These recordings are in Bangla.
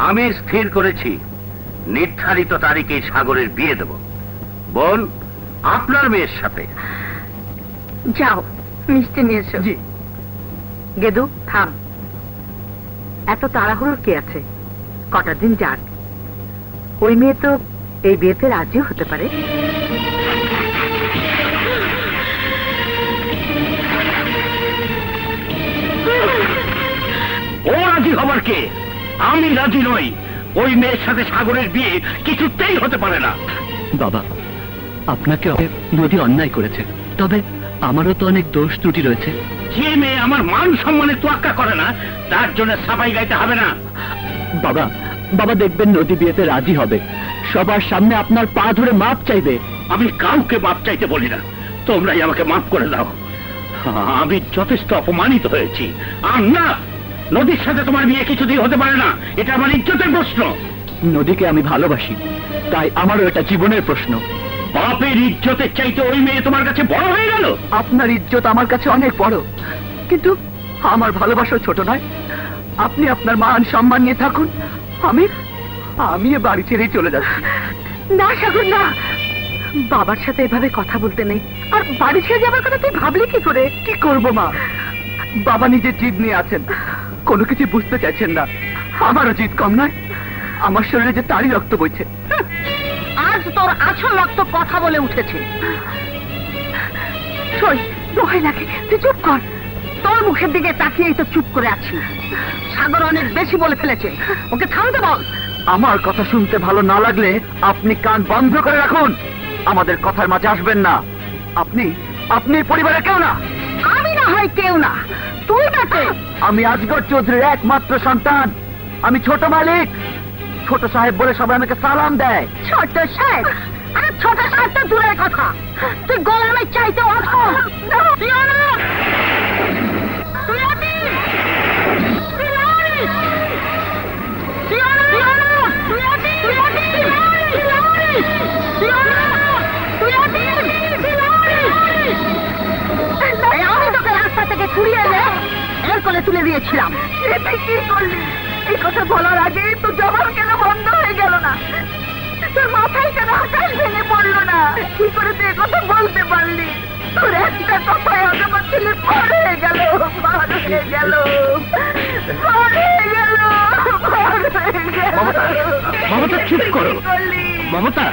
আমি স্থির করেছি নির্ধারিত তারিখে সাগরের বিয়ে দেব। বোন, আপনার মেয়ের সাথে। যাও মিষ্টি নিয়ে এসো। জি। গেদু থাম, এত তাড়াহুড়োর কি আছে? কটা দিন যাক, ওই মেয়ে তো এই বিয়েতে রাজিও হতে পারে। ও রাজি হবার কে? আমি রাজি নই। ওই মেয়ের সাথে সাগরের বিয়ে কিছুতেই হতে পারে না। বাবা, আপনাকে নদী অন্যায় করেছে, তবে আমারও তো অনেক দোষ ত্রুটি রয়েছে। যে মেয়ে আমার মান সম্মানে তোয়াক্কা করে না, তার জন্য সাফাই গাইতে হবে না। বাবা, বাবা দেখবেন নদী বিয়েতে রাজি হবে, সবার সামনে আপনার পা ধরে মাপ চাইবে। আমি কাউকে মাপ চাইতে বলি না, তোমরাই আমাকে মাফ করে দাও। আমি যথেষ্ট অপমানিত হয়েছি। আর না, নদীর সাথে তোমার বিয়ে কিছুতেই হতে পারে না, এটা আমার ইজ্জতের প্রশ্ন। নদীকে আমি ভালোবাসি, তাই আমারও এটা জীবনের প্রশ্ন। বাপের ইজ্জতের চাইতে ওই মেয়ে তোমার কাছে বড় হয়ে গেল? আপনার ইজ্জত আমার কাছে অনেক বড়, কিন্তু আমার ভালোবাসা ছোট নয়। আপনি আপনার মান সম্মান নিয়ে থাকুন, আমি এ বাড়ি ছেড়েই চলে যাচ্ছি। না সাগর না, বাবার সাথে এভাবে কথা বলতে নেই। আর বাড়ি ছেড়ে যাবার কথা তুই ভাবলি কি করে? কি করব মা, বাবা নিজের জিদ নিয়ে আছেন, কোনো কিছু বুঝতে চাইছেন না। আমারও জিদ কম নয়, আমার শরীরে যে তারই রক্ত বইছে। আজ তোর আসল রক্ত কথা বলে উঠেছে। সই দোহাই লাগে, তুই চুপ কর। তোর মুখের দিকে তাকিয়েই তো চুপ করে আছি। সাগর অনেক বেশি বলে ফেলেছে, ওকে থামতে বল। আমার কথা শুনতে ভালো না লাগলে আপনি কান বন্ধ করে রাখুন, আমাদের কথার মাঝে আসবেন না। আপনি পরিবারের কেউ না। আমি না হয় কেউ না, তুই কাকে? আমি আজগর চৌধুরীর একমাত্র সন্তান। আমি ছোট মালিক। ছোট সাহেব বলে সবাই আমাকে সালাম দেয়। ছোট সাহেব? আরে ছোট সাহেব তো দূরের কথা, তুই গোলামের চাইতে অধম। আমি তোকে রাস্তা থেকে কুড়িয়ে এনে এর কোলে তুলে দিয়েছিলাম। তুই কি করলি? এই কথা বলার আগে তো জবাব কেন বন্ধ হয়ে গেল না? তোর মাথায় কেন আকাশ ভেঙে পড়লো না? কি করে তুই কথা বলতে পারলি? তোর একটা কথায় আমার ছেলে পার হয়ে গেল, পার হয়ে গেল, পার হয়ে গেল, পার হয়ে গেল। মমতা, চুপ করো। মমতা,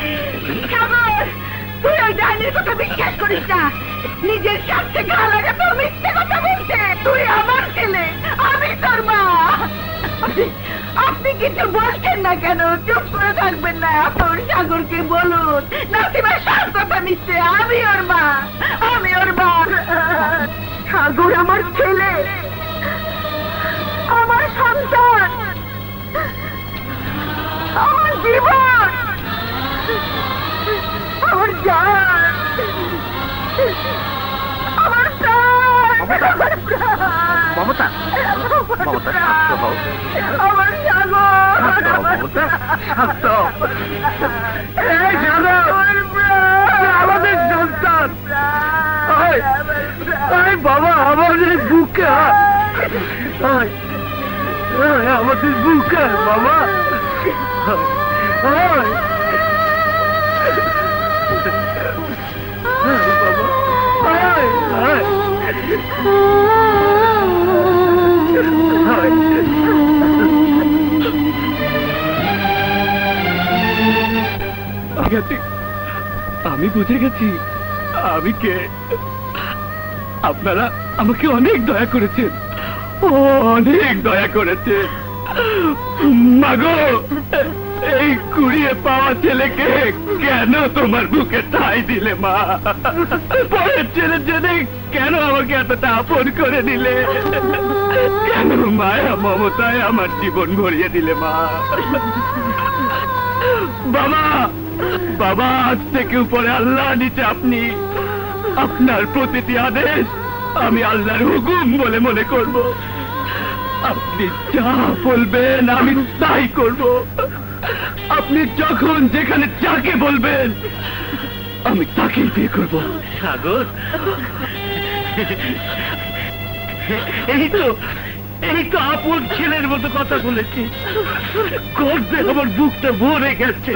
তুই ওই ডাইনির কথা বিশ্বাস করিস না। নিজের স্বার্থে গা লাগাতে মিথ্যে কথা বলছে। তুই আমার ছেলে, আমি তোর মা। আপনি কিছু বলছেন না কেন? চুপ করে থাকবেন না? তোর সাগরকে বলুন, নাসিমা সব কথা মিথ্যে। আমি ওর মা, আমি ওর মা। সাগর আমার ছেলে, আমার সন্তান, আমার জীবন, আমার জান, আমার প্রাণ, মমতা, মমতা, শান্ত হও। আমার সাগর, মমতা, শান্ত হও। এই সাগর, আমাদের সন্তান। বাবা, আমাদের বুকে আমাদের বুকে বাবা। আমি বুঝে গেছি আমি কে। আপনারা আমাকে অনেক দয়া করেছেন, অনেক দয়া করেছেন। মাগো, এই কুড়িয়ে পাওয়া ছেলেকে কেন তোমার বুকে ঠাঁই দিলে মা? পরের ছেলের জন্য কেন আমাকে এতটা আপন করে দিলে? কেন মায়া মমতায় আমার জীবন ভরিয়ে দিলে মা? বাবা, বাবা, আজ থেকে উপরে আল্লাহ, নিচে আপনি। আপনার প্রতিটি আদেশ আমি আল্লাহর হুকুম বলে মনে করব। আপনি যা বলবেন আমি তাই করব। আপনি যখন যেখানে যাকে বলবেন আমি তাকেই বিয়ে করব। সাগর, এই তো আপন ছেলের মতো কথা বলেছি, করতে আমার বুকটা ভরে গেছে।